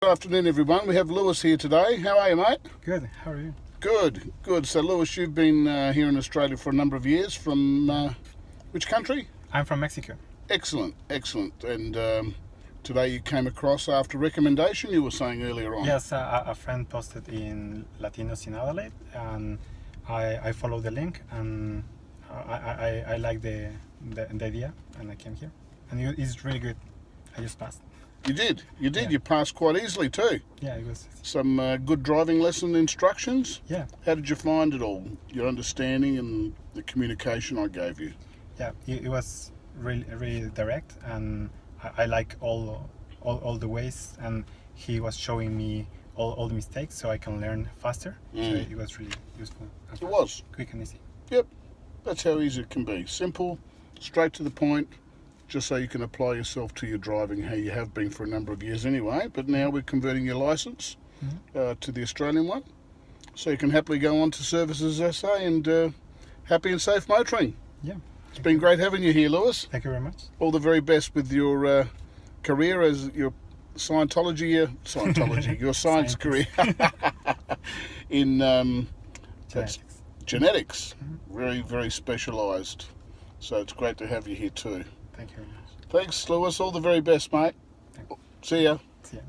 Good afternoon, everyone. We have Lewis here today. How are you, mate? Good. How are you? Good, good. So, Lewis, you've been here in Australia for a number of years. From which country? I'm from Mexico. Excellent, excellent. And today you came across after recommendation, you were saying earlier on. Yes, a friend posted in Latinos in Adelaide, and I followed the link, and I like the idea, and I came here, and it's really good. I just passed. You did. Yeah. You passed quite easily too. Yeah, it was. Some good driving lesson instructions. Yeah, How did you find it all? Your understanding and the communication I gave you. yeah. It was really direct, and I like all the ways, and he was showing me all the mistakes, so I can learn faster. So it was really useful. And It was. quick and easy. Yep. That's how easy it can be. Simple, straight to the point, just so you can apply yourself to your driving, how you have been for a number of years anyway. But now we're converting your licence to the Australian one, so you can happily go on to services, as I say, and happy and safe motoring. Yeah. It's been great having you here, Lewis. Thank you very much. All the very best with your career as your Scientology, your science career in Genetics. genetics. Very, very specialised. So it's great to have you here too. Thank you very much. Thanks, Lewis. All the very best, mate. Thank you. See ya. See ya.